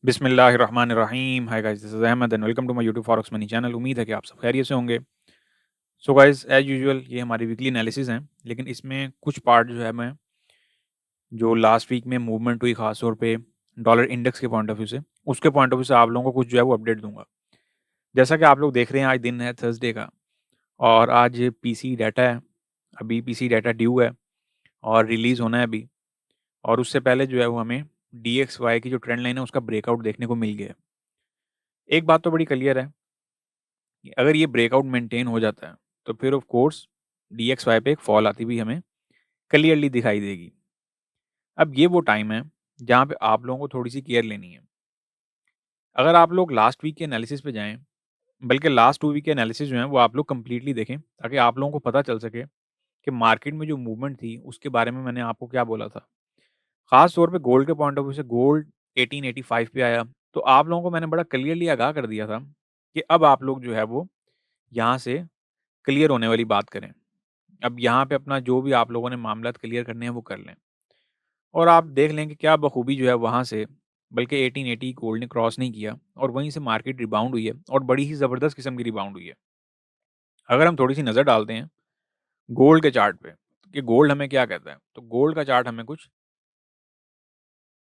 बिस्मिल्लाहिर्रहमानिर्रहीम। Hi guys, this is Ahmed and welcome to my YouTube forex money channel. उम्मीद है कि आप सब खैरियत से होंगे। सो गाइस, एज़ यूजुअल ये हमारी वीकली एनालिसिस हैं, लेकिन इसमें कुछ पार्ट जो है मैं जो लास्ट वीक में मूवमेंट हुई ख़ास तौर पे डॉलर इंडेक्स के पॉइंट ऑफ व्यू से, उसके पॉइंट ऑफ व्यू से आप लोगों को कुछ जो है वो अपडेट दूँगा। जैसा कि आप लोग देख रहे हैं, आज दिन है थर्सडे का और आज पीसी डाटा है। अभी पीसी डाटा ड्यू है और रिलीज़ होना है अभी, और उससे पहले जो है वो हमें डीएक्सवाई की जो ट्रेंड लाइन है उसका ब्रेकआउट देखने को मिल गया है। एक बात तो बड़ी क्लियर है कि अगर ये ब्रेकआउट मेंटेन हो जाता है, तो फिर ऑफ कोर्स डीएक्सवाई पे एक फॉल आती हुई हमें क्लियरली दिखाई देगी। अब ये वो टाइम है जहाँ पे आप लोगों को थोड़ी-सी केयर लेनी है। अगर आप लोग लास्ट वीक के एनालिसिस पे जाएँ, बल्कि लास्ट 2 वीक के एनालिसिस जो हैं वो आप लोग कंप्लीटली देखें, ताकि आप लोगों को पता चल सके कि मार्केट में जो मूवमेंट थी उसके बारे में मैंने आपको क्या बोला था। ख़ास तौर पे गोल्ड के पॉइंट ऑफ व्यू से गोल्ड 1885 पे आया, तो आप लोगों को मैंने बड़ा क्लियरली आगाह कर दिया था कि अब आप लोग जो है वो यहाँ से क्लियर होने वाली बात करें। अब यहाँ पे अपना जो भी आप लोगों ने मामलात क्लियर करने हैं वो कर लें, और आप देख लें कि क्या बखूबी जो है वहाँ से, बल्कि 1880 गोल्ड ने क्रॉस नहीं किया और वहीं से मार्केट रिबाउंड हुई है और बड़ी ही ज़बरदस्त किस्म की रिबाउंड हुई है। अगर हम थोड़ी सी नज़र डालते हैं गोल्ड के चार्ट पे कि गोल्ड हमें क्या कहता है, तो गोल्ड का चार्ट हमें कुछ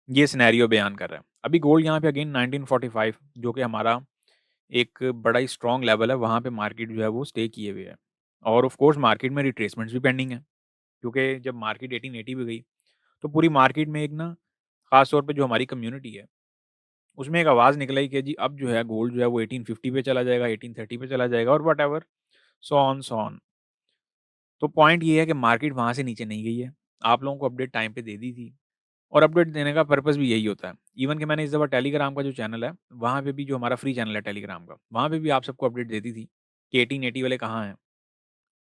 ये सिनेरियो बयान कर रहा है। अभी गोल्ड यहाँ पे अगेन 1945 जो कि हमारा एक बड़ा ही स्ट्रॉन्ग लेवल है, वहाँ पे मार्केट जो है वो स्टे किए हुए है, और ऑफ कोर्स मार्केट में रिट्रेसमेंट्स भी पेंडिंग है, क्योंकि जब मार्केट 1880 पे गई तो पूरी मार्केट में एक ना, ख़ास तौर पे जो हमारी कम्युनिटी है, उसमें एक आवाज़ निकल आई कि जी अब जो है गोल्ड जो है वो 1850 पे चला जाएगा, 1830 पे चला जाएगा और whatever, so on so on. तो पॉइंट ये है कि मार्केट वहाँ से नीचे नहीं गई है। आप लोगों को अपडेट टाइम पे दे दी थी, और अपडेट देने का पर्पज़ भी यही होता है। इवन कि मैंने इस दफ़ा टेलीग्राम का जो चैनल है, वहाँ पे भी, जो हमारा फ्री चैनल है टेलीग्राम का, वहाँ पे भी आप सबको अपडेट दे दी थी कि 1880 वाले कहाँ हैं।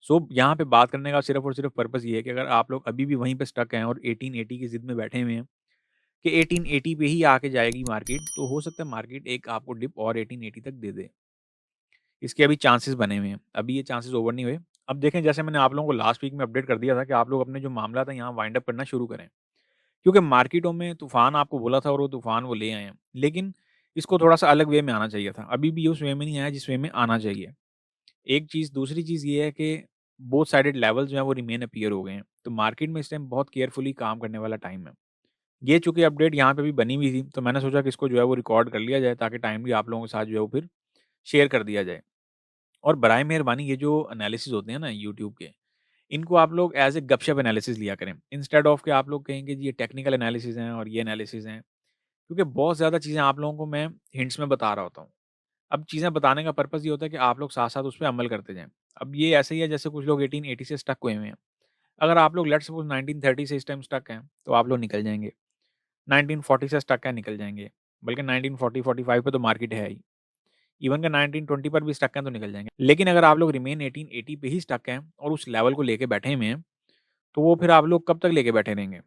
सो यहाँ पे बात करने का सिर्फ़ और सिर्फ़ पर्पज़ ये है कि अगर आप लोग अभी भी वहीं पे स्टक हैं और 1880 की ज़िद में बैठे हुए हैं कि 1880 पे ही आके जाएगी मार्केट, तो हो सकता है मार्केट एक आपको डिप और 1880 तक दे दे। इसके अभी चांसेस बने हुए हैं। अभी ये चांसेस ओवर नहीं हुए। अब देखें, जैसे मैंने आप लोगों को लास्ट वीक में अपडेट कर दिया था कि आप लोग अपने जो मामला था यहाँ वाइंड अप करना शुरू करें। क्योंकि मार्केटों में तूफ़ान आपको बोला था और वो तूफ़ान वो ले आए हैं। लेकिन इसको थोड़ा-सा अलग वे में आना चाहिए था। अभी भी उस वे में नहीं आया जिस वे में आना चाहिए। एक चीज़, दूसरी चीज़ ये है कि बोथ साइडेड लेवल्स जो हैं वो रिमेन अपीयर हो गए हैं। तो मार्केट में इस टाइम बहुत केयरफुली काम करने वाला टाइम है। ये चूँकि अपडेट यहाँ पे भी बनी हुई थी, तो मैंने सोचा कि इसको जो है वो रिकॉर्ड कर लिया जाए, ताकि टाइमली आप लोगों के साथ जो है वो फिर शेयर कर दिया जाए। और बराए मेहरबानी ये जो एनालिसिस होते हैं ना यूट्यूब के, इनको आप लोग एज़ ए गपशप एनालिसिस लिया करें। इंस्टेड ऑफ कि आप लोग कहें कि जी ये टेक्निकल एनालिसिस हैं और ये एनालिसिस हैं। क्योंकि बहुत ज़्यादा चीज़ें आप लोगों को मैं हिंट्स में बता रहा होता हूँ। अब चीज़ें बताने का पर्पज़ ये होता है कि आप लोग साथ-साथ उस पे अमल करते जाएँ। अब ये ऐसे ही है जैसे कुछ लोग 1880 से स्टक हुए हुए हैं। अगर आप लोग लेट्स सपोज़ 1930 से इस टाइम स्टक हैं, तो आप लोग निकल जाएँगे। 1940 से स्टक हैं, निकल जाएँगे। बल्कि 1940-45 पे तो मार्केट है ही। इवन कि 1920 पर भी स्टक हैं तो निकल जाएँगे। लेकिन अगर आप लोग रिमेन 1880 पे ही स्टक हैं और उस लेवल को लेके बैठे हुए हैं, तो वो फिर आप लोग कब तक लेके बैठे रहेंगे?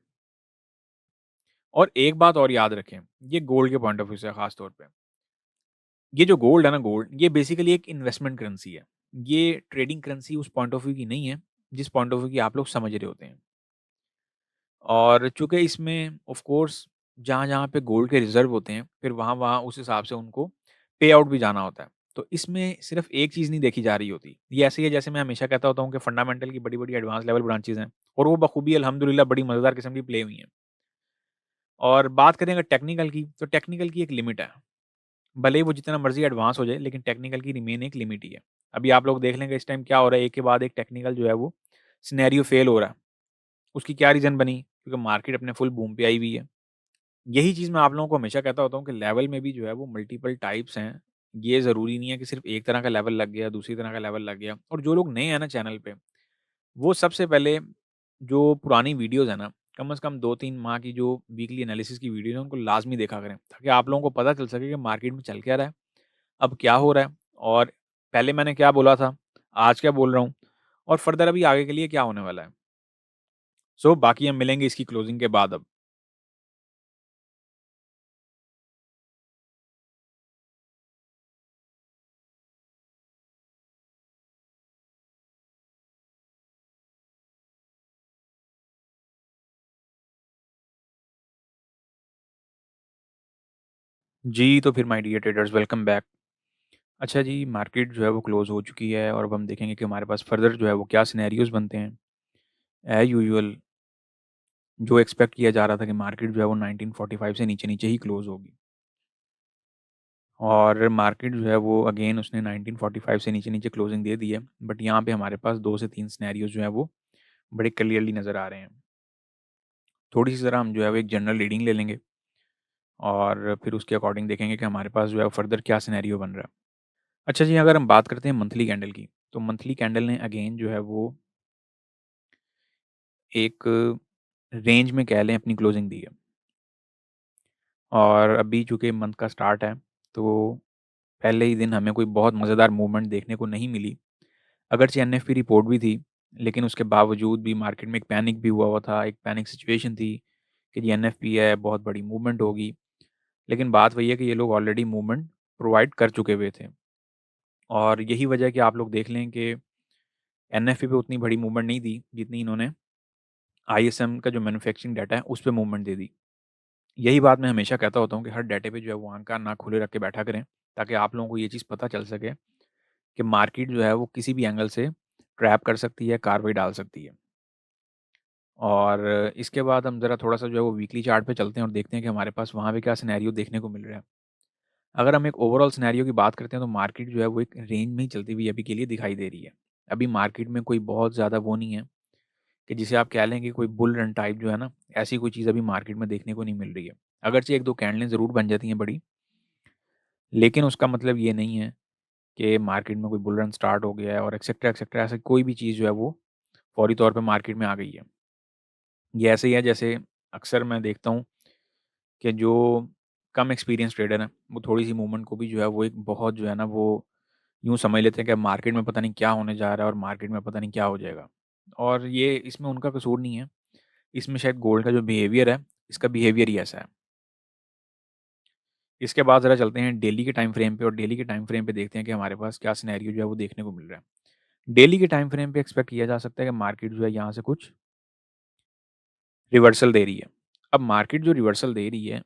और एक बात और याद रखें, ये गोल्ड के पॉइंट ऑफ व्यू से है ख़ास तौर पे। ये जो गोल्ड है ना, गोल्ड, ये बेसिकली एक इन्वेस्टमेंट करेंसी है। ये ट्रेडिंग करेंसी उस पॉइंट ऑफ व्यू की नहीं है, जिस पॉइंट ऑफ व्यू की आप लोग समझ रहे होते हैं। और चूँकि इसमें ऑफ कोर्स जहाँ-जहाँ पे गोल्ड के रिज़र्व होते हैं, फिर वहाँ-वहाँ उस हिसाब से उनको पे आउट भी जाना होता है। तो इसमें सिर्फ़ एक चीज़ नहीं देखी जा रही होती। ये ऐसे ही है जैसे मैं हमेशा कहता होता हूँ कि फंडामेंटल की बड़ी-बड़ी एडवांस लेवल ब्रांचेज़ हैं, और वो बखूबी अल्हम्दुलिल्लाह बड़ी मज़ेदार किस्म की प्ले हुई हैं। और बात करें अगर टेक्निकल की, तो टेक्निकल की एक लिमिट है। भले ही वो जितना मर्ज़ी एडवांस हो जाए, लेकिन टेक्निकल की रिमेन एक लिमिट ही है। अभी आप लोग देख लेंगे इस टाइम क्या हो रहा है, एक के बाद एक टेक्निकल जो है वो सिनेरियो फ़ेल हो रहा है। उसकी क्या रीज़न बनी? क्योंकि मार्केट अपने फुल बूम पे आई हुई है। यही चीज़ मैं आप लोगों को हमेशा कहता होता हूँ कि लेवल में भी जो है वो मल्टीपल टाइप्स हैं। ये ज़रूरी नहीं है कि सिर्फ़ एक तरह का लेवल लग गया, दूसरी तरह का लेवल लग गया। और जो लोग नए हैं ना चैनल पे, वो सबसे पहले जो पुरानी वीडियोज़ हैं ना, कम से कम 2-3 माह की जो वीकली एनालिसिस की वीडियोज़ हैं, उनको लाज़मी देखा करें, ताकि आप लोगों को पता चल सके कि मार्केट में चल क्या रहा है, अब क्या हो रहा है, और पहले मैंने क्या बोला था, आज क्या बोल रहा हूँ, और फ़र्दर अभी आगे के लिए क्या होने वाला है। सो बाकी हम मिलेंगे इसकी क्लोज़िंग के बाद अब। जी, तो फिर my dear traders welcome back. अच्छा जी, मार्केट जो है वो क्लोज़ हो चुकी है और अब हम देखेंगे कि हमारे पास फर्दर जो है वो क्या सिनेरियोज़ बनते हैं। एज़ यूजुअल जो एक्सपेक्ट किया जा रहा था कि मार्केट जो है वो 1945 से नीचे-नीचे ही क्लोज़ होगी और मार्केट जो है वो अगेन उसने 1945 से नीचे-नीचे क्लोजिंग दे दी है। बट यहाँ पे हमारे पास 2 से 3 सिनेरियोज़ जो हैं वो बड़े क्लियरली नज़र आ रहे हैं। थोड़ी-सी ज़रा हम जो है वो एक जनरल रीडिंग ले लेंगे और फिर उसके अकॉर्डिंग देखेंगे कि हमारे पास जो है फर्दर क्या सिनेरियो बन रहा है। अच्छा जी, अगर हम बात करते हैं मंथली कैंडल की, तो मंथली कैंडल ने अगेन जो है वो एक रेंज में कह लें अपनी क्लोजिंग दी है और अभी चूँकि मंथ का स्टार्ट है, तो पहले ही दिन हमें कोई बहुत मज़ेदार मूवमेंट देखने को नहीं मिली। अगरचे एनएफपी रिपोर्ट भी थी, लेकिन उसके बावजूद भी मार्केट में एक पैनिक भी हुआ था, एक पैनिक सिचुएशन थी कि ये एनएफपी है, बहुत बड़ी मूवमेंट होगी। लेकिन बात वही है कि ये लोग ऑलरेडी मूवमेंट प्रोवाइड कर चुके हुए थे और यही वजह है कि आप लोग देख लें कि एनएफपी पे उतनी बड़ी मूवमेंट नहीं दी, जितनी इन्होंने आईएसएम का जो मैन्युफैक्चरिंग डाटा है, उस पे मूवमेंट दे दी। यही बात मैं हमेशा कहता होता हूँ कि हर डाटे पे जो है वो आँख कान नाक खुले रख के बैठा करें, ताकि आप लोगों को ये चीज़ पता चल सके कि मार्केट जो है वो किसी भी एंगल से ट्रैप कर सकती है, कार्रवाई डाल सकती है। और इसके बाद हम ज़रा थोड़ा-सा जो है वो वीकली चार्ट पे चलते हैं और देखते हैं कि हमारे पास वहाँ पे क्या सिनेरियो देखने को मिल रहा है। अगर हम एक ओवरऑल सिनेरियो की बात करते हैं तो मार्केट जो है वो एक रेंज में ही चलती हुई अभी के लिए दिखाई दे रही है। अभी मार्केट में कोई बहुत ज़्यादा वो नहीं है कि जिसे आप कह लें कि कोई बुल रन टाइप जो है ना, ऐसी कोई चीज़ अभी मार्केट में देखने को नहीं मिल रही है। अगरचे 1-2 कैंडलें ज़रूर बन जाती हैं बड़ी, लेकिन उसका मतलब ये नहीं है कि मार्केट में कोई बुल रन स्टार्ट हो गया है और एक्सेट्रा, एक्सेट्रा ऐसी कोई भी चीज़ जो है वो फौरी तौर पे मार्केट में आ गई है। ये ऐसे ही है जैसे अक्सर मैं देखता हूँ कि जो कम एक्सपीरियंस ट्रेडर हैं, वो थोड़ी-सी मूवमेंट को भी जो है वो एक बहुत जो है ना वो यूँ समझ लेते हैं कि मार्केट में पता नहीं क्या होने जा रहा है और मार्केट में पता नहीं क्या हो जाएगा। और ये इसमें उनका कसूर नहीं है, इसमें शायद गोल्ड का जो बिहेवियर है, इसका बिहेवियर ही ऐसा है। इसके बाद ज़रा चलते हैं डेली के टाइम फ्रेम पे और डेली के टाइम फ्रेम पे देखते हैं कि हमारे पास क्या सिनेरियो जो है वो देखने को मिल रहा है। डेली के टाइम फ्रेम पे एक्सपेक्ट किया जा सकता है कि मार्केट जो है यहाँ से कुछ रिवर्सल दे रही है। अब मार्केट जो रिवर्सल दे रही है,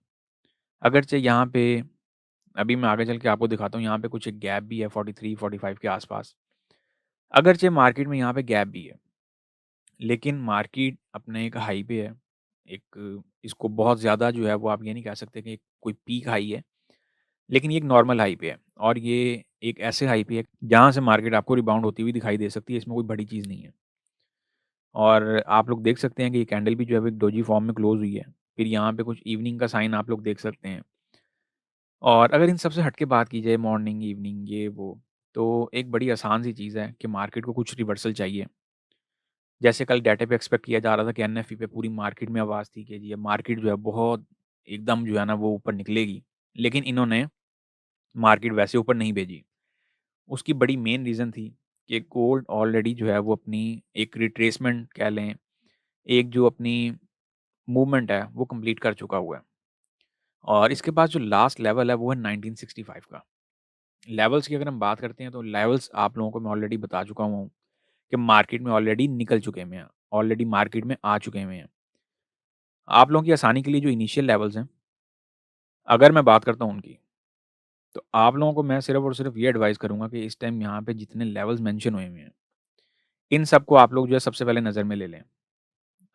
अगरचे यहाँ पे अभी मैं आगे चल के आपको दिखाता हूँ, यहाँ पे कुछ एक गैप भी है 43-45 के आसपास। अगरचे मार्केट में यहाँ पे गैप भी है, लेकिन मार्केट अपने एक हाई पे है। एक इसको बहुत ज़्यादा जो है वो आप ये नहीं कह सकते कि कोई पीक हाई है, लेकिन ये एक नॉर्मल हाई पे है और ये एक ऐसे हाई पे है जहाँ से मार्केट आपको रिबाउंड होती हुई दिखाई दे सकती है, इसमें कोई बड़ी चीज़ नहीं है। और आप लोग देख सकते हैं कि ये कैंडल भी जो है वो एक डोजी फॉर्म में क्लोज़ हुई है। फिर यहाँ पे कुछ इवनिंग का साइन आप लोग देख सकते हैं। और अगर इन सब से हट के बात की जाए मॉर्निंग, इवनिंग ये वो, तो एक बड़ी आसान सी चीज़ है कि मार्केट को कुछ रिवर्सल चाहिए। जैसे कल डाटा पे एक्सपेक्ट किया जा रहा था कि एनएफई पे पूरी मार्केट में आवाज़ थी कि जी अब मार्केट जो है बहुत एकदम जो है ना वो ऊपर निकलेगी। लेकिन इन्होंने मार्केट वैसे ऊपर नहीं भेजी। उसकी बड़ी मेन रीज़न थी कि गोल्ड ऑलरेडी जो है वो अपनी एक रिट्रेसमेंट कह लें, एक जो अपनी मूवमेंट है वो कंप्लीट कर चुका हुआ है। और इसके पास जो लास्ट लेवल है वो है 1965 का। लेवल्स की अगर हम बात करते हैं तो लेवल्स आप लोगों को मैं ऑलरेडी बता चुका हूँ कि मार्केट में ऑलरेडी निकल चुके हुए हैं, ऑलरेडी मार्केट में आ चुके हुए हैं। आप लोगों की आसानी के लिए जो इनिशियल लेवल्स हैं, अगर मैं बात करता हूँ उनकी, तो आप लोगों को मैं सिर्फ़ और सिर्फ़ ये एडवाइस करूँगा कि इस टाइम यहाँ पे जितने लेवल्स मेंशन हुए हुए हैं, इन सबको आप लोग जो है सबसे पहले नज़र में ले लें।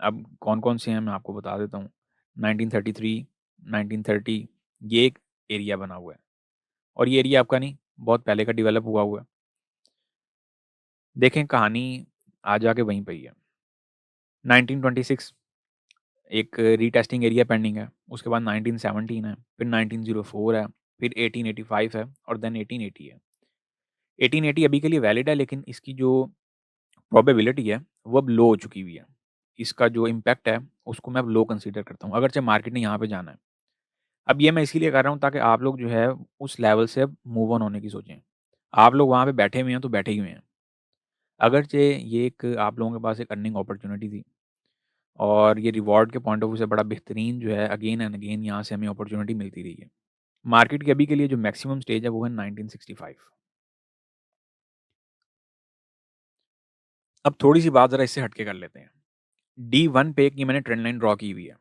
अब कौन-कौन से हैं मैं आपको बता देता हूँ। 1933, 1930 ये एक एरिया बना हुआ है और ये एरिया आपका नहीं, बहुत पहले का डेवलप हुआ हुआ है। देखें कहानी आ जाके वहीं पे ही है। 1926 एक रीटेस्टिंग एरिया पेंडिंग है, उसके बाद 1917 है, फिर 1904 है, फिर 1885 है और देन 1880 है। 1880 अभी के लिए वैलिड है लेकिन इसकी जो प्रोबेबिलिटी है, वो अब लो हो चुकी हुई है। इसका जो इम्पैक्ट है, उसको मैं अब लो कंसीडर करता हूँ, अगरचे मार्केट ने यहाँ पे जाना है। अब ये मैं इसीलिए कर रहा हूँ ताकि आप लोग जो है उस लेवल से अब मूव ऑन होने की सोचें। आप लोग वहाँ पे बैठे हुए हैं तो बैठे ही हुए हैं। अगरचे ये एक आप लोगों के पास एक अर्निंग अपॉर्च्युनिटी थी और ये रिवॉर्ड के पॉइंट ऑफ व्यू से बड़ा बेहतरीन जो है अगेन एंड अगेन यहाँ से हमें अपॉर्च्युनिटी मिलती रही है। मार्केट की अभी के लिए जो मैक्सिमम स्टेज है वो है 1965। अब थोड़ी-सी बात ज़रा इससे हट के कर लेते हैं। D1 पे की मैंने ट्रेंड लाइन ड्रॉ की हुई है।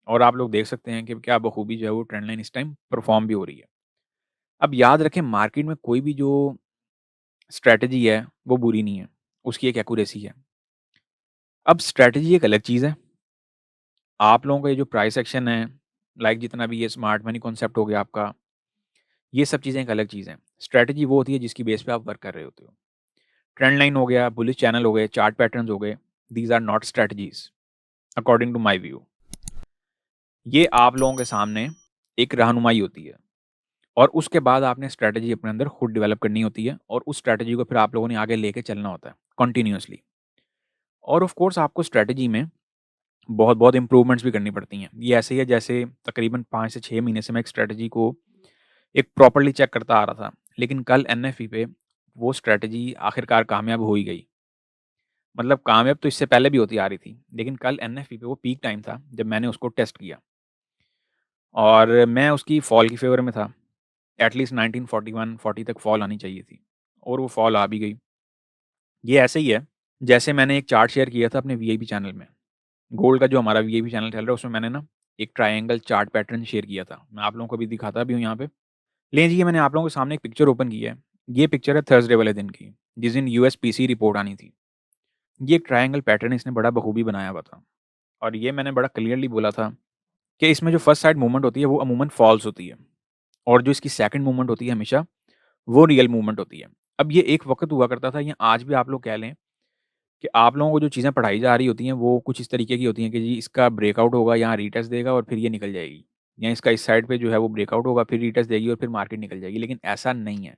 और आप लोग देख सकते हैं कि क्या बखूबी जो है वो ट्रेंड लाइन इस टाइम परफ़ॉर्म भी हो रही है। अब याद रखें मार्केट में कोई भी जो स्ट्रैटेजी है वो बुरी नहीं है, उसकी एक एक्यूरेसी है। अब स्ट्रैटेजी एक अलग चीज़ है। आप लोगों का ये जो प्राइस एक्शन है, लाइक जितना भी ये स्मार्ट मनी कॉन्सेप्ट हो गया आपका, ये सब चीज़ें एक अलग चीज़ हैं। स्ट्रैटेजी वो होती है जिसकी बेस पे आप वर्क कर रहे होते हो। ट्रेंड लाइन हो गया, बुलिश चैनल हो गए, चार्ट पैटर्न्स हो गए, these are not strategies according to my view. ये आप लोगों के सामने एक रहनुमाई होती है और उसके बाद आपने स्ट्रैटेजी अपने अंदर खुद डेवलप करनी होती है और उस स्ट्रैटेजी को फिर आप लोगों ने आगे लेके चलना होता है कंटिन्यूअसली। और ऑफ कोर्स आपको स्ट्रैटेजी में बहुत-बहुत इम्प्रूवमेंट्स भी करनी पड़ती हैं। ये ऐसे ही है जैसे तकरीबन 5 से 6 महीने से मैं एक स्ट्रैटेजी को एक प्रॉपर्ली चेक करता आ रहा था। लेकिन कल एनएफई पे वो स्ट्रैटेजी आखिरकार कामयाब हो ही गई। मतलब कामयाब तो इससे पहले भी होती आ रही थी, लेकिन कल एनएफई पे वो पीक टाइम था जब मैंने उसको टेस्ट किया और मैं उसकी फॉल की फ़ेवर में था। एटलीस्ट 1941-40 तक फॉल आनी चाहिए थी और वो फॉल आ भी गई। ये ऐसे ही है, जैसे मैंने एक चार्ट शेयर किया था अपने वीआईपी चैनल में। गोल्ड का जो हमारा वीआईपी चैनल चल रहा है, उसमें मैंने ना एक ट्रायंगल चार्ट पैटर्न शेयर किया था। मैं आप लोगों को भी दिखाता भी हूँ यहाँ पे। लें जी, ये मैंने आप लोगों के सामने एक पिक्चर ओपन की है। ये पिक्चर है थर्सडे वाले दिन की, जिस दिन यूएसपीसी रिपोर्ट आनी थी। ये एक ट्रायंगल पैटर्न इसने बड़ा बखूबी बनाया हुआ था और ये मैंने बड़ा क्लियरली बोला था कि इसमें जो फर्स्ट साइड मूवमेंट होती है, वो अमूमन फॉल्स होती है और जो इसकी सेकंड मूवमेंट होती है हमेशा, वो रियल मूवमेंट होती है। अब ये एक वक़्त हुआ करता था या आज भी आप लोग कह लें कि आप लोगों को जो चीज़ें पढ़ाई जा रही होती हैं, वो कुछ इस तरीके की होती हैं कि जी इसका ब्रेकआउट होगा, यहाँ रीटेस्ट देगा और फिर ये निकल जाएगी। या इसका इस साइड पे जो है वो ब्रेकआउट होगा, फिर रीटेस्ट देगी और फिर मार्केट निकल जाएगी। लेकिन ऐसा नहीं है।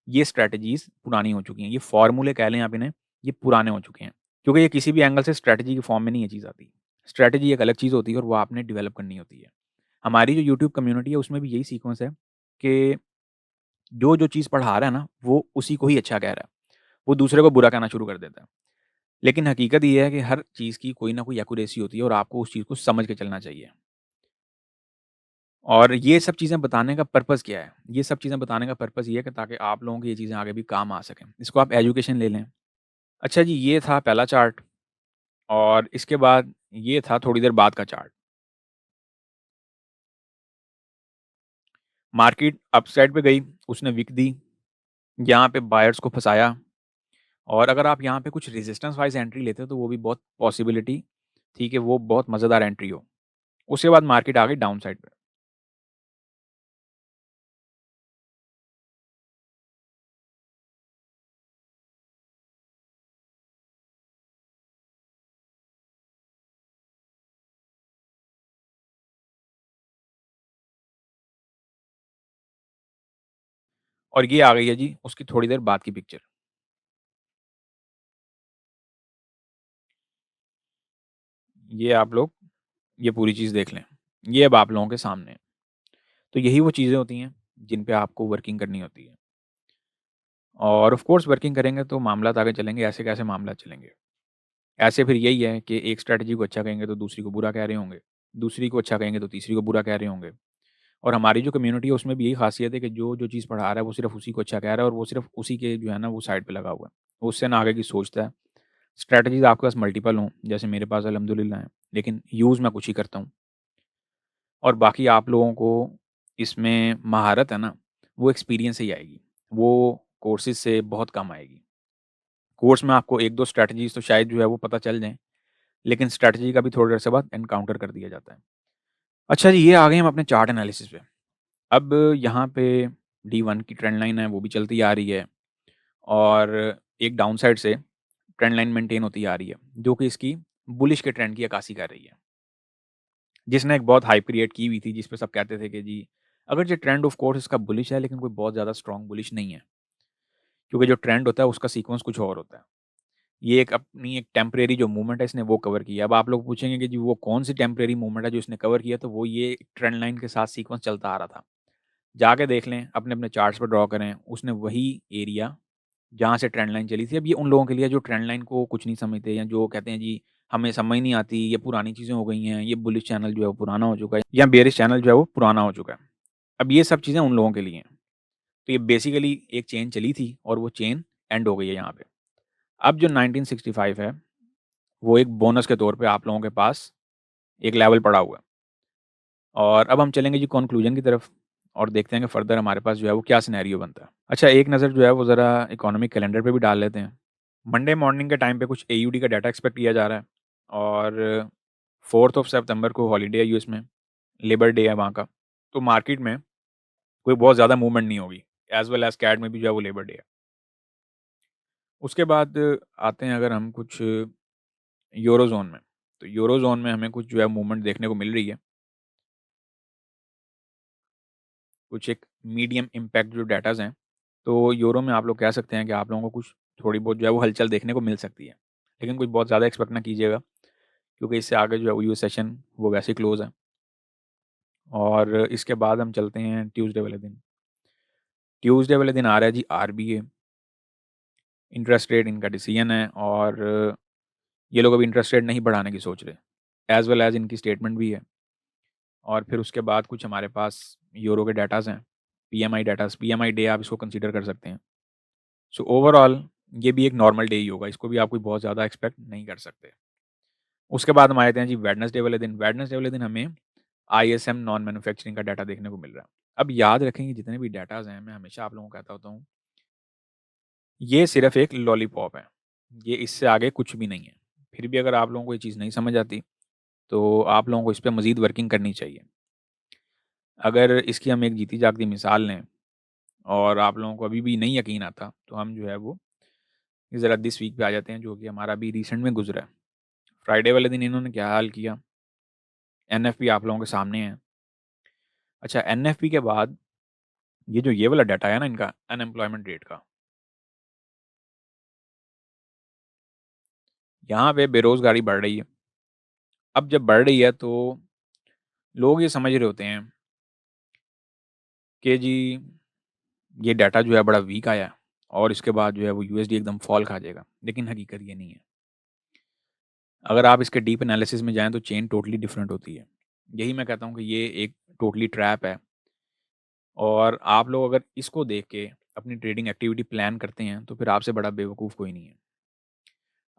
ये स्ट्रैटेजीज़ पुरानी हो चुकी हैं। ये फ़ॉर्मूले कह लें आप इन्हें, ये पुराने हो चुके हैं। क्योंकि ये किसी भी एंगल से स्ट्रैटेजी के फॉर्म में नहीं ये चीज़ आती। स्ट्रैटेजी एक अलग चीज़ होती है और वो आपने डेवलप करनी होती है। हमारी जो यूट्यूब कम्युनिटी है उसमें भी यही सीक्वेंस है कि जो चीज़ पढ़ा रहा है ना, वो उसी को ही अच्छा कह रहा है। वो दूसरे को बुरा कहना शुरू कर देता है। लेकिन हकीकत ये है कि हर चीज़ की कोई ना कोई एक्यूरेसी होती है और आपको उस चीज़ को समझ के चलना चाहिए। और ये सब चीज़ें बताने का पर्पज़ क्या है? ये सब चीज़ें बताने का पर्पज़ ये है कि ताकि आप लोगों को ये चीज़ें आगे भी काम आ सकें। इसको आप एजुकेशन ले लें। अच्छा जी, ये था पहला चार्ट और इसके बाद ये था थोड़ी देर बाद का चार्ट। मार्केट अपसाइड पे गई, उसने विक दी, यहाँ पे बायर्स को फँसाया और अगर आप यहाँ पे कुछ रेजिस्टेंस वाइज़ एंट्री लेते हो तो वो भी बहुत पॉसिबिलिटी थी कि वो बहुत मज़ेदार एंट्री हो। उसके बाद मार्केट आ गई डाउन साइड पे। और ये आ गई है जी उसकी थोड़ी देर बाद की पिक्चर। ये आप लोग ये पूरी चीज़ देख लें। ये अब आप लोगों के सामने है। तो यही वो चीज़ें होती हैं जिन पे आपको वर्किंग करनी होती है। और ऑफ कोर्स वर्किंग करेंगे तो मामलात आगे चलेंगे, ऐसे कैसे मामलात चलेंगे? ऐसे फिर यही है कि एक स्ट्रैटेजी को अच्छा कहेंगे तो दूसरी को बुरा कह रहे होंगे, दूसरी को अच्छा कहेंगे तो तीसरी को बुरा कह रहे होंगे। और हमारी जो कम्युनिटी है उसमें भी यही ख़ासियत है कि जो चीज़ पढ़ा रहा है वो सिर्फ़ उसी को अच्छा कह रहा है और वो सिर्फ़ उसी के जो है ना वो साइड पे लगा हुआ है। वो उससे ना आगे की सोचता है। स्ट्रैटेजीज़ आपके पास मल्टीपल हों, जैसे मेरे पास अल्हम्दुलिल्लाह हैं, लेकिन यूज़ मैं कुछ ही करता हूँ। और बाकी आप लोगों को इसमें महारत है ना, वो एक्सपीरियंस से ही आएगी। वो कोर्सेज़ से बहुत कम आएगी। कोर्स में आपको 1-2 स्ट्रैटेजीज़ तो शायद जो है वो पता चल जाएँ, लेकिन स्ट्रैटेजी का भी थोड़ी देर से बाद एनकाउंटर कर दिया जाता है। अच्छा जी, ये आ गए हम अपने चार्ट एनालिसिस पे। अब यहाँ पे D1 की ट्रेंड लाइन है, वो भी चलती आ रही है और एक डाउनसाइड से ट्रेंड लाइन मेंटेन होती आ रही है, जो कि इसकी बुलिश के ट्रेंड की अक्कासी कर रही है। जिसने एक बहुत हाइप क्रिएट की हुई थी, जिस पे सब कहते थे कि जी, अगर ये ट्रेंड ऑफ कोर्स इसका बुलिश है, लेकिन कोई बहुत ज़्यादा स्ट्रॉन्ग बुलिश नहीं है। क्योंकि जो ट्रेंड होता है, उसका सीक्वेंस कुछ और होता है। ये एक अपनी एक टेम्परेरी जो मूवमेंट है, इसने वो कवर किया। अब आप लोग पूछेंगे कि जी, वो कौन-सी टेम्परेरी मूवमेंट है जो इसने कवर किया? तो वो ये ट्रेंड लाइन के साथ सीक्वेंस चलता आ रहा था। जाके देख लें, अपने-अपने चार्ट्स पे ड्रॉ करें, उसने वही एरिया जहाँ से ट्रेंड लाइन चली थी। अब ये उन लोगों के लिए जो ट्रेंड लाइन को कुछ नहीं समझते या जो कहते हैं जी, हमें समझ नहीं आती, ये पुरानी चीज़ें हो गई हैं, ये बुलिश चैनल जो है वो पुराना हो चुका है या बेयरिश चैनल जो है वो पुराना हो चुका है। अब ये सब चीज़ें उन लोगों के लिए हैं। तो ये बेसिकली एक चेन चली थी और वो चेन एंड हो गई है यहाँ पे। अब जो 1965 है, वो एक बोनस के तौर पे आप लोगों के पास एक लेवल पड़ा हुआ है। और अब हम चलेंगे जी कॉन्क्लूजन की तरफ और देखते हैं कि फर्दर हमारे पास जो है वो क्या सिनेरियो बनता है। अच्छा, एक नज़र जो है वो ज़रा इकोनॉमिक कैलेंडर पे भी डाल लेते हैं। मंडे मॉर्निंग के टाइम पे कुछ एयूडी का डाटा एक्सपेक्ट किया जा रहा है और 4th ऑफ सितंबर को हॉलिडे है यूएस में, लेबर डे है वहाँ का। तो मार्केट में कोई बहुत ज़्यादा मूवमेंट नहीं होगी, एज़ वेल एज़ कैट में भी जो है वो लेबर डे है। उसके बाद आते हैं अगर हम कुछ यूरो ज़ोन में, तो यूरो ज़ोन में हमें कुछ जो है मूवमेंट देखने को मिल रही है। कुछ एक मीडियम इम्पैक्ट जो डाटाज़ हैं, तो यूरो में आप लोग कह सकते हैं कि आप लोगों को कुछ थोड़ी बहुत जो है वो हलचल देखने को मिल सकती है। लेकिन कुछ बहुत ज़्यादा एक्सपेक्ट ना कीजिएगा, क्योंकि इससे आगे जो है वो यूएस सेशन वो वैसे ही क्लोज़ है। और इसके बाद हम चलते हैं ट्यूसडे वाले दिन। ट्यूसडे वाले दिन आ रहा है जी आरबीए, इंटरेस्ट रेट इनका डिसीजन है और ये लोग अभी इंटरेस्ट रेट नहीं बढ़ाने की सोच रहे, एज़ वेल एज़ इनकी स्टेटमेंट भी है। और फिर उसके बाद कुछ हमारे पास यूरो के डाटाज़ हैं, पीएमआई डाटाज़, पीएमआई डे आप इसको कंसीडर कर सकते हैं। सो ओवरऑल ये भी एक नॉर्मल डे ही होगा, इसको भी आप कोई बहुत ज़्यादा एक्सपेक्ट नहीं कर सकते। उसके बाद हम आ जाते हैं जी वेडनेसडे वाले दिन। वेडनेसडे वाले दिन हमें आईएसएम नॉन मैन्युफैक्चरिंग का डाटा देखने को मिल रहा है। अब याद रखें कि जितने भी डाटाज़ हैं, मैं हमेशा आप लोगों को कहता होता हूँ, ये सिर्फ़ एक लॉलीपॉप है। ये इससे आगे कुछ भी नहीं है। फिर भी अगर आप लोगों को ये चीज़ नहीं समझ आती, तो आप लोगों को इस पे मज़ीद वर्किंग करनी चाहिए। अगर इसकी हम एक जीती जागती मिसाल लें और आप लोगों को अभी भी नहीं यकीन आता, तो हम जो है वो ज़रा दिस वीक पे आ जाते हैं, जो कि हमारा अभी रिसेंट में गुज़रा है। फ्राइडे वाले दिन इन्होंने क्या हाल किया, एनएफपी आप लोगों के सामने है। अच्छा, एनएफपी के बाद ये जो ये वाला डाटा है ना इनका अनएम्प्लॉयमेंट रेट का, यहाँ पे बेरोज़गारी बढ़ रही है। अब जब बढ़ रही है तो लोग ये समझ रहे होते हैं कि जी ये डाटा जो है बड़ा वीक आया है और इसके बाद जो है वो यूएसडी एकदम फॉल खा जाएगा। लेकिन हकीकत ये नहीं है। अगर आप इसके डीप एनालिसिस में जाएँ तो चेन टोटली डिफरेंट होती है। यही मैं कहता हूँ कि ये एक टोटली ट्रैप है और आप लोग अगर इसको देख के अपनी ट्रेडिंग एक्टिविटी प्लान करते हैं, तो फिर आपसे बड़ा बेवकूफ़ कोई नहीं है।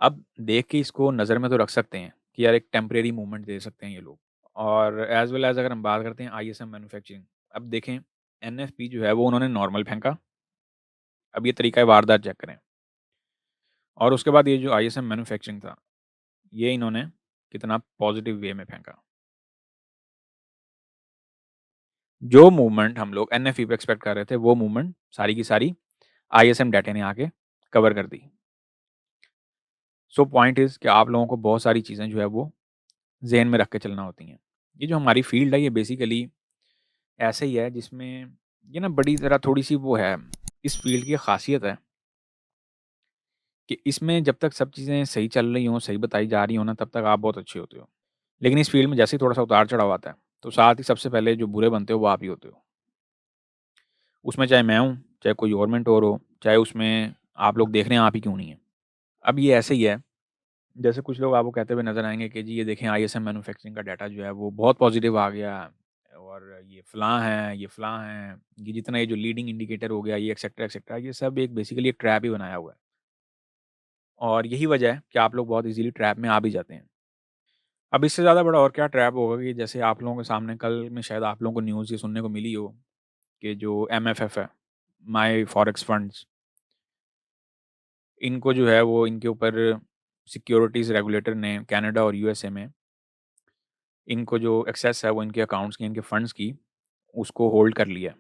अब देख के इसको नज़र में तो रख सकते हैं कि यार एक टेम्परेरी मूवमेंट दे सकते हैं ये लोग। और एज़ वेल एज़ अगर हम बात करते हैं आईएसएम मैन्युफैक्चरिंग, अब देखें एनएफपी जो है वो उन्होंने नॉर्मल फेंका। अब ये तरीका वारदात चेक करें। और उसके बाद ये जो आईएसएम मैन्युफैक्चरिंग था, ये इन्होंने कितना पॉजिटिव वे में फेंका। जो मूवमेंट हम लोग एनएफपी पे एक्सपेक्ट कर रहे थे, वो मूवमेंट सारी की सारी आईएसएम डाटा ने आके कवर कर दी। सो पॉइंट इज़ कि आप लोगों को बहुत सारी चीज़ें जो है वो ज़हन में रख के चलना होती हैं। ये जो हमारी फ़ील्ड है ये बेसिकली ऐसे ही है, जिसमें ये ना बड़ी ज़रा थोड़ी-सी वो है, इस फ़ील्ड की ख़ासियत है कि इसमें जब तक सब चीज़ें सही चल रही हों, सही बताई जा रही हों ना, तब तक आप बहुत अच्छे होते हो। लेकिन इस फ़ील्ड में जैसे ही थोड़ा-सा उतार-चढ़ाव आता है, तो साथ ही सबसे पहले जो बुरे बनते हो वो आप ही होते हो। उसमें चाहे मैं हूँ, चाहे कोई और मेंटर हो, चाहे उसमें आप लोग देख रहे हैं आप ही क्यों नहीं है। अब ये ऐसे ही है, जैसे कुछ लोग आपको कहते हुए नज़र आएँगे कि जी ये देखें आईएसएम मैन्युफैक्चरिंग का डाटा जो है वो बहुत पॉज़िटिव आ गया और ये फ़लाँ है, ये फ़लाँ है, ये जितना ये जो लीडिंग इंडिकेटर हो गया, ये एक्सेट्रा, ये सब एक बेसिकली एक ट्रैप ही बनाया हुआ है। और यही वजह है कि आप लोग बहुत ईज़िली ट्रैप में आ भी जाते हैं। अब इससे ज़्यादा बड़ा और क्या ट्रैप होगा कि जैसे आप लोगों के सामने कल में शायद आप लोगों को न्यूज़ ये सुनने को मिली हो कि जो एमएफएफ है, माय फॉरेक्स फंड्स, इनको जो है वो इनके ऊपर सिक्योरिटीज़ रेगुलेटर ने कनाडा और यूएसए में इनको जो एक्सेस है वो इनके अकाउंट्स की, इनके फंड्स की, उसको होल्ड कर लिया है।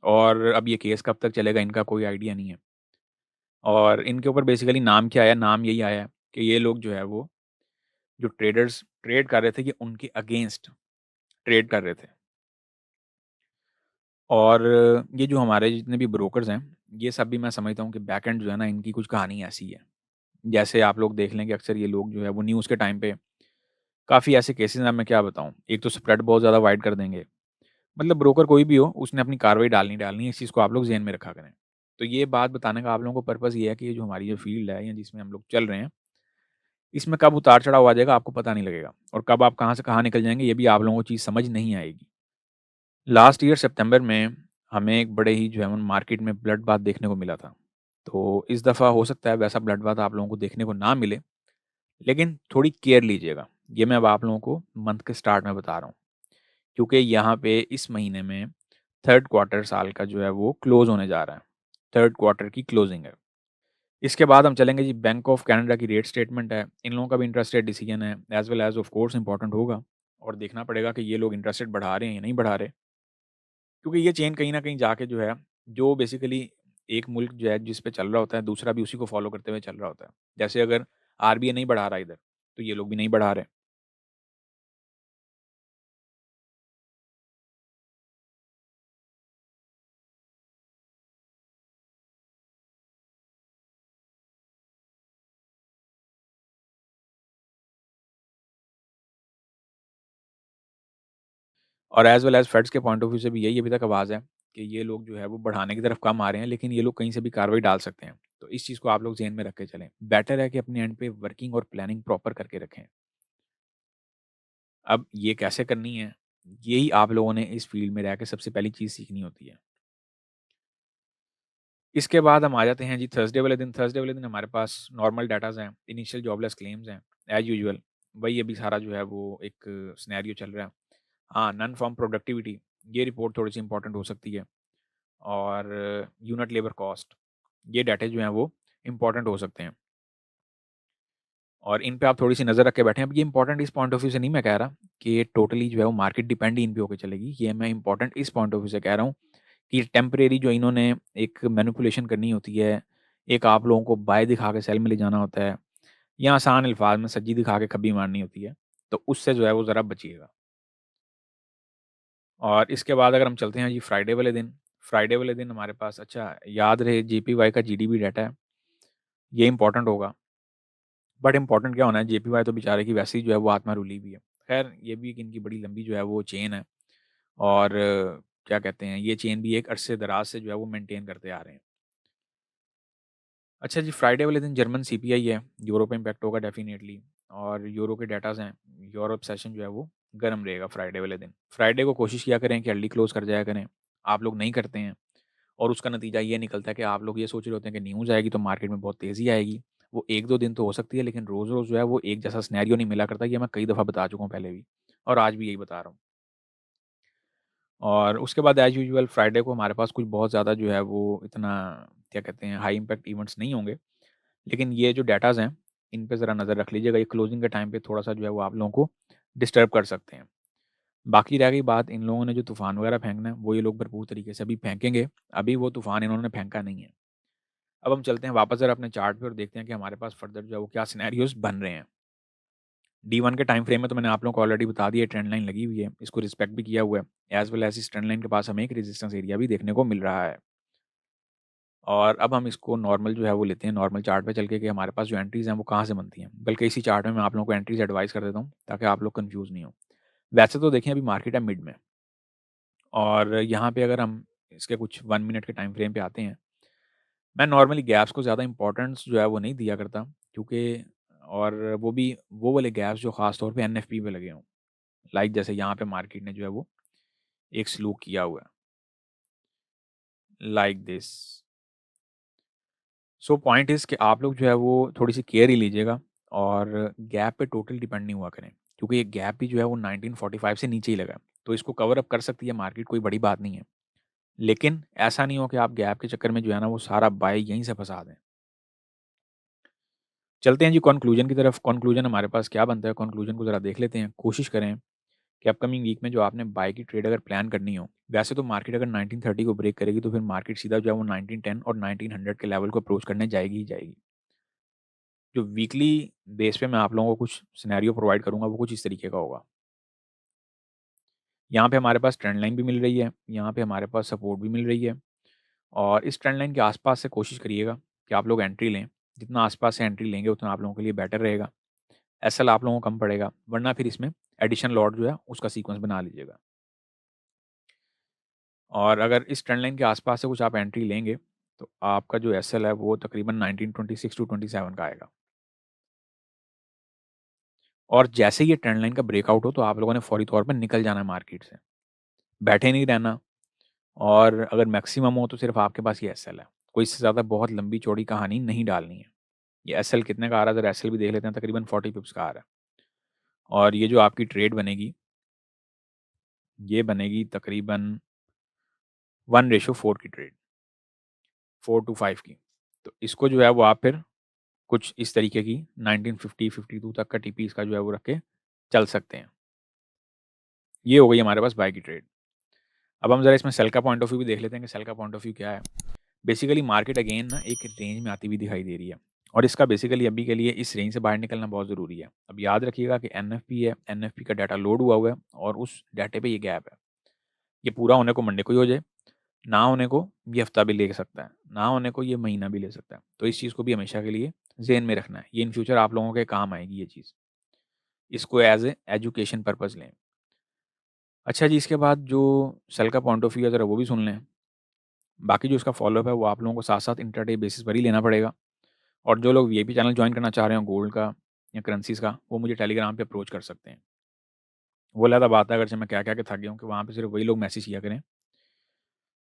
और अब ये केस कब तक चलेगा इनका कोई आइडिया नहीं है। और इनके ऊपर बेसिकली नाम क्या आया, नाम यही आया है कि ये लोग जो है वो जो ट्रेडर्स ट्रेड कर रहे थे, ये उनके अगेंस्ट ट्रेड कर रहे थे। और ये जो हमारे जितने भी ब्रोकर्स हैं, ये सब भी मैं समझता हूँ कि बैक एंड जो है ना, इनकी कुछ कहानी ऐसी है। जैसे आप लोग देख लें कि अक्सर ये लोग जो है वो न्यूज़ के टाइम पे काफ़ी ऐसे केसेज़ हैं, मैं क्या बताऊँ। एक तो स्प्रेड बहुत ज़्यादा वाइड कर देंगे। मतलब ब्रोकर कोई भी हो, उसने अपनी कार्रवाई डालनी डालनी है, इस चीज़ को आप लोग ज़हन में रखा करें। तो ये बात बताने का आप लोगों को पर्पज़ ये है कि ये जो हमारी जो फ़ील्ड है या जिसमें हम लोग चल रहे हैं, इसमें कब उतार-चढ़ाव आ जाएगा आपको पता नहीं लगेगा और कब आप कहाँ से कहाँ निकल जाएँगे ये भी आप लोगों को चीज़ समझ नहीं आएगी। लास्ट ईयर सितंबर में हमें एक बड़े ही जो है मार्केट में ब्लड बाथ देखने को मिला था। तो इस दफ़ा हो सकता है वैसा ब्लड बाथ आप लोगों को देखने को ना मिले, लेकिन थोड़ी केयर लीजिएगा। ये मैं अब आप लोगों को मंथ के स्टार्ट में बता रहा हूँ। क्योंकि यहाँ पे इस महीने में थर्ड क्वार्टर साल का जो है वो क्लोज़ होने जा रहा है। थर्ड क्वार्टर की क्लोजिंग है। इसके बाद हम चलेंगे जी, बैंक ऑफ कनाडा की रेट स्टेटमेंट है। इन लोगों का भी इंटरेस्ट रेट डिसीजन है, as well as of course important होगा और देखना पड़ेगा कि ये लोग इंटरेस्ट रेट बढ़ा रहे हैं या नहीं बढ़ा रहे। क्योंकि ये चेन कहीं न कहीं जाके जो है, जो बेसिकली एक मुल्क जो है जिस पे चल रहा होता है, दूसरा भी उसी को फ़ॉलो करते हुए चल रहा होता है। जैसे अगर आरबीआई नहीं बढ़ा रहा इधर, तो ये लोग भी नहीं बढ़ा रहे। और एज़ वेल एज़ फेड्स के पॉइंट ऑफ व्यू से भी यही अभी तक आवाज़ है कि ये लोग जो है वो बढ़ाने की तरफ कम आ रहे हैं, लेकिन ये लोग कहीं से भी कार्रवाई डाल सकते हैं। तो इस चीज़ को आप लोग ज़हन में रख के चलें। बेटर है कि अपने एंड पे वर्किंग और प्लानिंग प्रॉपर करके रखें। अब ये कैसे करनी है, यही आप लोगों ने इस फील्ड में रह के सबसे पहली चीज़ सीखनी होती है। इसके बाद हम आ जाते हैं जी थर्सडे वाले दिन। थर्सडे वाले दिन हमारे पास नॉर्मल डाटाज़ हैं, इनिशियल जॉबलेस क्लेम्स हैं, एज़ यूजुअल। वही अभी सारा जो है वो एक सिनेरियो चल रहा है। हाँ, नॉन फार्म प्रोडक्टिविटी, ये रिपोर्ट थोड़ी-सी इंपॉर्टेंट हो सकती है। और यूनिट लेबर कॉस्ट, ये डाटा जो हैं वो इम्पोर्टेंट हो सकते हैं और इन पे आप थोड़ी-सी नज़र रख के बैठें। अब ये इम्पोर्टेंट इस पॉइंट ऑफ व्यू से नहीं मैं कह रहा कि ये टोटली जो है वो मार्केट डिपेंड ही इन पे होके चलेगी। ये मैं इम्पोर्टेंट इस पॉइंट ऑफ व्यू से कह रहा हूँ कि टेम्परेरी जो इन्होंने एक मैनिपुलेशन करनी होती है, एक आप लोगों को बाय दिखा के सेल में ले जाना होता है या आसान अल्फाज में सज्जी दिखा के खब्बी मारनी होती है, तो उससे जो है वो ज़रा बचिएगा। और इसके बाद अगर हम चलते हैं जी फ्राइडे वाले दिन, फ्राइडे वाले दिन हमारे पास अच्छा याद रहे जेपीवाई का जीडीपी डाटा है, ये इम्पोर्टेंट होगा। बट इम्पोर्टेंट क्या होना है, जेपीवाई तो बेचारे की वैसे ही जो है वो आत्मा रुली हुई है। खैर ये भी एक इनकी बड़ी लंबी जो है वो चेन है और क्या कहते हैं, ये चेन भी एक अरसे दराज से जो है वो मेंटेन करते आ रहे हैं। अच्छा जी, फ्राइडे वाले दिन जर्मन सीपीआई है, यूरो पे इम्पैक्ट होगा डेफिनेटली और यूरो के डाटाज़ हैं, यूरोप सेशन जो है वो गर्म रहेगा फ्राइडे वाले दिन। फ्राइडे को कोशिश किया करें कि अर्ली क्लोज़ कर जाया करें, आप लोग नहीं करते हैं और उसका नतीजा ये निकलता है कि आप लोग ये सोच रहे होते हैं कि न्यूज़ आएगी तो मार्केट में बहुत तेज़ी आएगी। वो 1-2 दिन तो हो सकती है, लेकिन रोज़-रोज़ जो है वो एक जैसा सिनेरियो नहीं मिला करता। ये मैं कई दफ़ा बता चुका हूँ पहले भी और आज भी यही बता रहा हूँ। और उसके बाद एज़ यूजुअल फ्राइडे को हमारे पास कुछ बहुत ज़्यादा जो है वो इतना क्या कहते हैं हाई इम्पैक्ट इवेंट्स नहीं होंगे। लेकिन ये जो डाटाज़ हैं, इन पे ज़रा नज़र रख लीजिएगा। ये क्लोजिंग के टाइम पे थोड़ा-सा जो है वो आप लोगों को डिस्टर्ब कर सकते हैं। बाकी रह गई बात, इन लोगों ने जो तूफ़ान वगैरह फेंकना है, वो ये लोग भरपूर तरीके से अभी फेंकेंगे। अभी वो तूफ़ान इन्होंने फेंका नहीं है। अब हम चलते हैं वापस ज़रा अपने चार्ट पे और देखते हैं कि हमारे पास फर्दर जो है वो क्या सिनेरियोज़ बन रहे हैं। D1 के टाइम फ्रेम में तो मैंने आप लोगों को ऑलरेडी बता दिया, ट्रेंड लाइन लगी हुई है। इसको रिस्पेक्ट भी किया हुआ है। एज़ वेल एज़ इस ट्रेंड लाइन के पास हमें एक रेजिस्टेंस एरिया भी देखने को मिल रहा है। और अब हम इसको नॉर्मल जो है वो लेते हैं, नॉर्मल चार्ट पे चल के कि हमारे पास जो एंट्रीज़ हैं वो कहाँ से बनती हैं। बल्कि इसी चार्ट में मैं आप लोगों को एंट्रीज़ एडवाइस कर देता हूँ, ताकि आप लोग कन्फ्यूज़ नहीं हो। वैसे तो देखें अभी मार्केट है मिड में और यहाँ पे अगर हम इसके कुछ 1 मिनट के टाइम फ्रेम पे आते हैं, मैं नॉर्मली गैप्स को ज़्यादा इम्पोर्टेंस जो है वो नहीं दिया करता, क्योंकि और वो भी वो वाले गैप्स जो ख़ास तौर पे एनएफपी पे लगे हों। लाइक जैसे यहाँ पे मार्केट ने जो है वो एक स्लूक किया हुआ है, like this. So point is कि आप लोग जो है वो थोड़ी-सी केयर ही लीजिएगा और गैप पे टोटली डिपेंड नहीं हुआ करें, क्योंकि ये गैप भी जो है वो 1945 से नीचे ही लगा है। तो इसको कवर अप कर सकती है मार्केट, कोई बड़ी बात नहीं है। लेकिन ऐसा नहीं हो कि आप गैप के चक्कर में जो है ना वो सारा बाय यहीं से फँसा दें। चलते हैं जी कॉन्क्लूजन की तरफ। कॉन्क्लूजन हमारे पास क्या बनता है, कॉन्क्लूजन को ज़रा देख लेते हैं। कोशिश करें कि अपकमिंग वीक में जो आपने बाय की ट्रेड अगर प्लान करनी हो, वैसे तो मार्केट अगर 1930 को ब्रेक करेगी तो फिर मार्केट सीधा जो है वो 1910 और 1900 के लेवल को अप्रोच करने जाएगी ही जाएगी। जो वीकली बेस पे मैं आप लोगों को कुछ सिनेरियो प्रोवाइड करूँगा वो कुछ इस तरीके का होगा। यहाँ पे हमारे पास ट्रेंड लाइन भी मिल रही है, यहाँ पे हमारे पास सपोर्ट भी मिल रही है और इस ट्रेंड लाइन के आसपास से कोशिश करिएगा कि आप लोग एंट्री लें। जितना आसपास से एंट्री लेंगे उतना आप लोगों के लिए बेटर रहेगा। एसएल आप लोगों को कम पड़ेगा, वरना फिर इसमें एडिशन लॉट जो है उसका सीक्वेंस बना लीजिएगा। और अगर इस ट्रेंड लाइन के आसपास से कुछ आप एंट्री लेंगे, तो आपका जो एसएल है वो तकरीबन 1926 टू 27 का आएगा। और जैसे ही ये ट्रेंड लाइन का ब्रेकआउट हो तो आप लोगों ने फौरी तौर पे निकल जाना है मार्केट से। बैठे नहीं रहना और अगर मैक्सिमम हो तो सिर्फ़ आपके पास ये एसएल है। कोई इससे ज़्यादा बहुत लंबी चौड़ी कहानी नहीं डालनी है। ये एसएल कितने का आ रहा है, ज़रा एसएल भी देख लेते हैं, तकरीबन 40 पिप्स का आ रहा है। और ये जो आपकी ट्रेड बनेगी ये बनेगी तकरीबन 1:4 की ट्रेड, 4 to 5 की। तो इसको जो है वो आप फिर कुछ इस तरीके की 1950-52 तक का टीपी इसका जो है वो रख के चल सकते हैं। ये हो गई हमारे पास बाय की ट्रेड। अब हम ज़रा इसमें सेल का पॉइंट ऑफ व्यू भी देख लेते हैं कि सेल का पॉइंट ऑफ व्यू क्या है। बेसिकली मार्केट अगेन ना एक रेंज में आती हुई दिखाई दे रही है और इसका बेसिकली अभी के लिए इस रेंज से बाहर निकलना बहुत ज़रूरी है। अब याद रखिएगा कि एनएफपी है, एनएफपी का डाटा लोड हुआ है और उस डाटे पे ये गैप है। ये पूरा होने को मंडे को ही हो जाए, ना होने को ये हफ्ता भी ले सकता है, ना होने को ये महीना भी ले सकता है। तो इस चीज़ को भी हमेशा के लिए ज़हन में रखना है। ये इन फ्यूचर आप लोगों के काम आएगी ये चीज़। इसको एज़ ए एजुकेशन पर्पज़ लें। अच्छा जी, इसके बाद जो सेल का पॉइंट ऑफ व्यू है ज़रा वो भी सुन लें। बाकी जो इसका फ़ॉलोअप है वो आप लोगों को साथ-साथ इंट्राडे बेसिस पर ही लेना पड़ेगा। और जो लोग वीआईपी चैनल जॉइन करना चाह रहे हो गोल्ड का या करेंसीज़ का, वो मुझे टेलीग्राम पे अप्रोच कर सकते हैं। वो अलग बात है, अगरचे मैं कह-कह के थक गया हूँ कि वहाँ पे सिर्फ वही लोग मैसेज किया करें,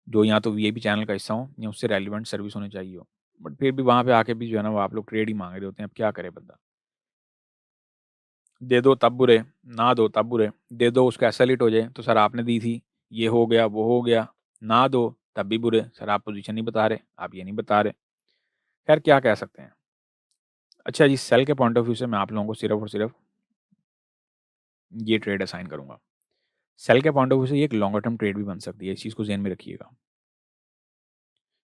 जो या तो वीआईपी चैनल का हिस्सा हो या उससे रेलेवेंट सर्विस होनी चाहिए हो। बट फिर भी वहाँ पे आके भी जो है ना वो आप लोग ट्रेड ही माँग रहे होते हैं, अब क्या करे बंदा। दे दो तब बुरे, ना दो तब बुरे। दे दो उसका एसएल हिट हो जाए तो सर आपने दी थी, ये हो गया, वो हो गया। ना दो तब भी बुरे, सर आप पोज़ीशन नहीं बता रहे, आप ये नहीं बता रहे। खैर क्या कह सकते हैं। अच्छा जी, सेल के पॉइंट ऑफ व्यू से मैं आप लोगों को सिर्फ़ और सिर्फ़ ये ट्रेड असाइन करूँगा। सेल के पॉइंट ऑफ व्यू से ये एक लॉन्गर टर्म ट्रेड भी बन सकती है, इस चीज़ को ज़हन में रखिएगा।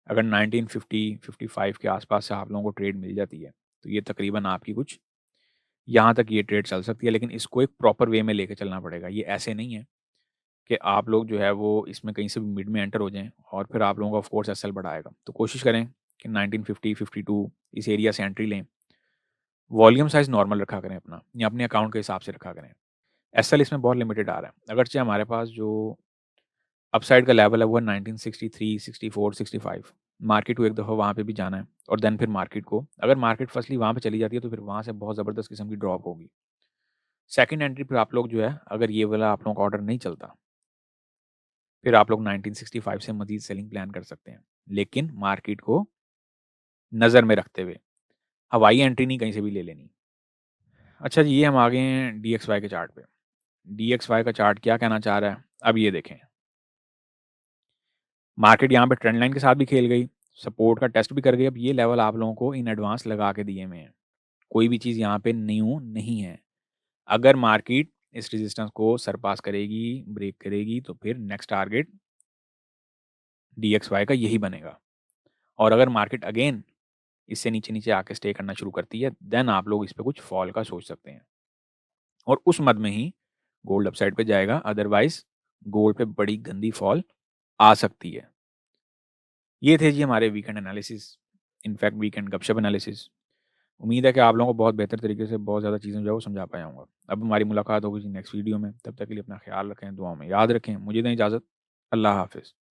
अगर 1950-55 के आसपास से आप लोगों को ट्रेड मिल जाती है, तो ये तकरीबन आपकी कुछ यहाँ तक ये ट्रेड चल सकती है, लेकिन इसको एक प्रॉपर वे में लेके चलना पड़ेगा। ये ऐसे नहीं है कि आप लोग जो है वो इसमें कहीं से भी मिड में एंटर हो जाएँ और फिर आप लोगों का ऑफ कोर्स एसएल बढ़ाएगा। तो कोशिश करें कि 1950-52 इस एरिया से एंट्री लें। वॉल्यूम साइज़ नॉर्मल रखा करें अपना या अपने अकाउंट के हिसाब से रखा करें। एसएल इसमें बहुत लिमिटेड आ रहा है। अगरचे हमारे पास जो अपसाइड का लेवल है वो है 1963, 64, 65। मार्केट को एक दफ़ा वहाँ पे भी जाना है और देन फिर मार्केट को अगर मार्केट फर्स्टली वहाँ पे चली जाती है तो फिर वहाँ से बहुत ज़बरदस्त किस्म की ड्रॉप होगी। सेकंड एंट्री पे आप लोग जो है अगर ये वाला आप लोगों का ऑर्डर नहीं चलता, फिर आप लोग 1965 से मज़ीद सेलिंग प्लान कर सकते हैं। लेकिन मार्केट को नज़र में रखते हुए, हवाई एंट्री नहीं कहीं से भी ले लेनी। अच्छा जी, ये हम आ गए हैं डीएक्सवाई के चार्ट पे। डीएक्सवाई का चार्ट क्या कहना चाह रहा है? अब ये देखें। मार्केट यहाँ पे ट्रेंड लाइन के साथ भी खेल गई, सपोर्ट का टेस्ट भी कर गई। अब ये लेवल आप लोगों को इन एडवांस लगा के दिए हुए हैं। कोई भी चीज़ यहाँ पे न्यू नहीं है। अगर मार्केट इस रेजिस्टेंस को सरपास करेगी, ब्रेक करेगी तो फिर नेक्स्ट टारगेट डीएक्सवाई का यही बनेगा। और अगर मार्केट अगेन इससे नीचे-नीचे आके स्टे करना शुरू करती है, देन आप लोग इस पे कुछ फॉल का सोच सकते हैं। और उस मद में ही गोल्ड अपसाइड पे जाएगा, अदरवाइज़ गोल्ड पे बड़ी गंदी फॉल आ सकती है। ये थे जी हमारे वीकेंड एनालिसिस, इनफैक्ट वीकेंड गपशप एनालिसिस। उम्मीद है कि आप लोगों को बहुत बेहतर तरीके से बहुत ज़्यादा चीज़ें जो है वो समझा पाया हूँगा। अब हमारी मुलाकात होगी जी नेक्स्ट वीडियो में, तब तक के लिए अपना ख्याल रखें, दुआओं में याद रखें। मुझे दें इजाज़त, अल्लाह हाफ़िज़।